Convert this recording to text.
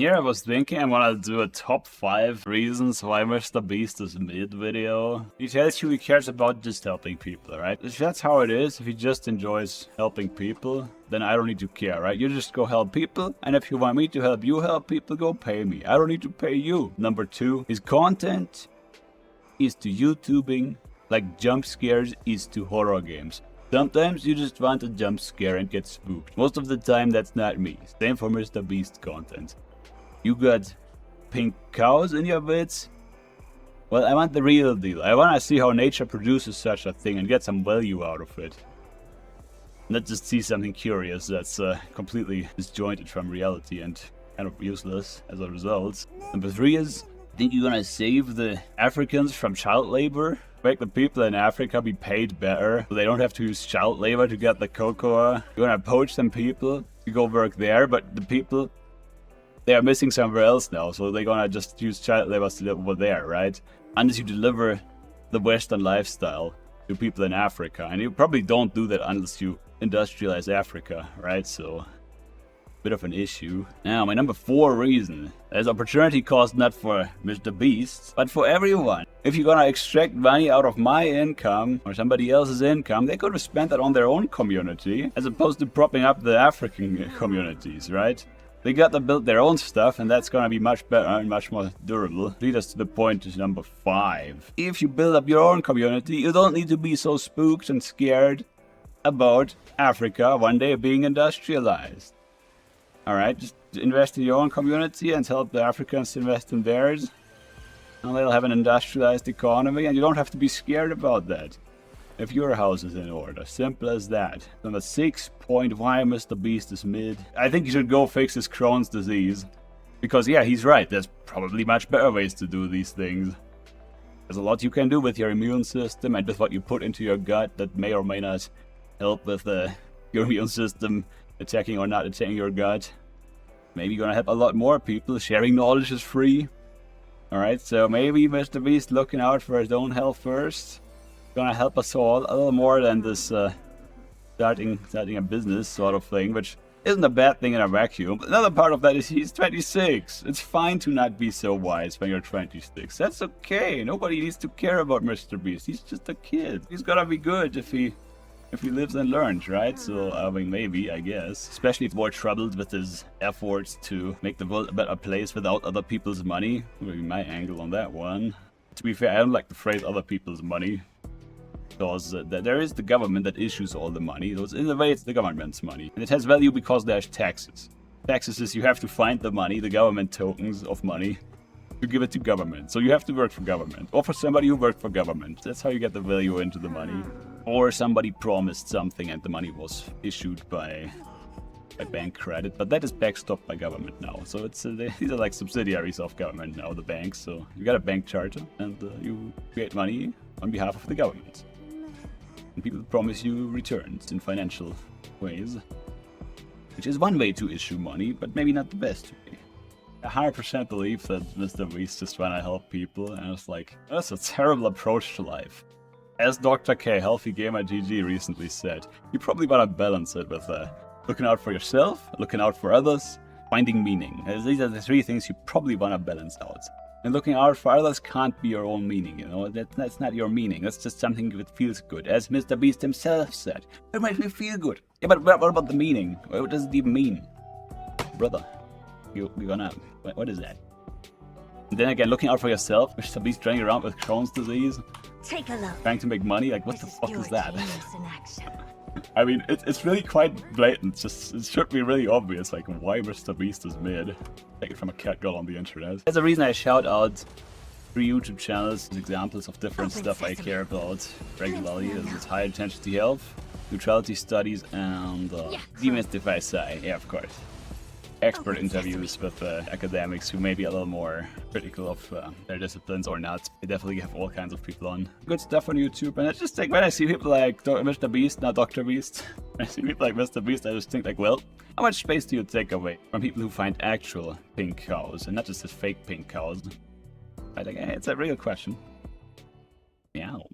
Here I was thinking I want to do a top 5 reasons why MrBeast is mid video. He tells you he cares about just helping people, right? If that's how it is, if he just enjoys helping people, then I don't need to care, right? You just go help people, and if you want me to help you help people, go pay me. I don't need to pay you. Number 2, his content is to YouTubing like jump scares is to horror games. Sometimes you just want a jump scare and get spooked. Most of the time that's not me. Same for MrBeast content. You got pink cows in your vids? Well, I want the real deal. I want to see how nature produces such a thing and get some value out of it. Not just see something curious that's completely disjointed from reality and kind of useless as a result. Number 3 is, think you're gonna save the Africans from child labor? Make the people in Africa be paid better so they don't have to use child labor to get the cocoa? You're gonna poach some people to go work there, but the people, they are missing somewhere else now, so they're gonna just use child labor to live over there, right? Unless you deliver the Western lifestyle to people in Africa. And you probably don't do that unless you industrialize Africa, right? So, bit of an issue. Now, my number 4 reason. There's opportunity cost not for MrBeast, but for everyone. If you're gonna extract money out of my income or somebody else's income, they could have spent that on their own community, as opposed to propping up the African communities, right? They got to build their own stuff, and that's gonna be much better and much more durable. Lead us to the point to number 5. If you build up your own community, you don't need to be so spooked and scared about Africa one day being industrialized. Alright, just invest in your own community and help the Africans invest in theirs. And they'll have an industrialized economy, and you don't have to be scared about that. If your house is in order, simple as that. Number 6 point, why MrBeast is mid. I think you should go fix his Crohn's disease. Because yeah, he's right, there's probably much better ways to do these things. There's a lot you can do with your immune system and with what you put into your gut that may or may not help with your immune system attacking or not attacking your gut. Maybe you're gonna help a lot more people. Sharing knowledge is free. Alright, so maybe MrBeast looking out for his own health first. Gonna help us all a little more than this starting a business sort of thing, which isn't a bad thing in a vacuum. But another part of that is he's 26. It's fine to not be so wise when you're 26. That's okay. Nobody needs to care about MrBeast. He's just a kid. He's gonna be good if he lives and learns, right? So, I mean, maybe, I guess. Especially if more troubled with his efforts to make the world a better place without other people's money. Maybe my angle on that one. To be fair, I don't like the phrase other people's money. Because there is the government that issues all the money. So in a way, it's the government's money. And it has value because there's taxes. Taxes is you have to find the money, the government tokens of money, to give it to government. So you have to work for government. Or for somebody who worked for government. That's how you get the value into the money. Or somebody promised something and the money was issued by bank credit. But that is backstopped by government now. So it's these are like subsidiaries of government now, the banks. So you got a bank charter and you create money on behalf of the government. And people promise you returns in financial ways. Which is one way to issue money, but maybe not the best way. I 100% believe that MrBeast just wanna help people, and it's like, that's a terrible approach to life. As Dr. K, Healthy Gamer GG, recently said, you probably wanna balance it with looking out for yourself, looking out for others, finding meaning. As these are the 3 things you probably wanna balance out. And looking out for others can't be your own meaning, you know? That's not your meaning, that's just something that feels good. As MrBeast himself said, it makes me feel good. Yeah, but what about the meaning? What does it even mean? Brother, you're gonna, what is that? And then again, looking out for yourself, MrBeast running around with Crohn's disease. Take a look. Trying to make money, like what the fuck is that? I mean, it's really quite blatant. It should be really obvious, like why MrBeast is mid. Take it from a cat girl on the internet. There's a reason I shout out 3 YouTube channels as examples of different stuff I care about regularly. It's high intensity health, neutrality studies, and demystify sci. Yeah, of course. Expert interviews with academics who may be a little more critical of their disciplines or not. They definitely have all kinds of people on. Good stuff on YouTube, and I just think when I see people like MrBeast, not Dr. Beast, when I see people like MrBeast, I just think like, well, how much space do you take away from people who find actual pink cows and not just the fake pink cows? I think it's a real question.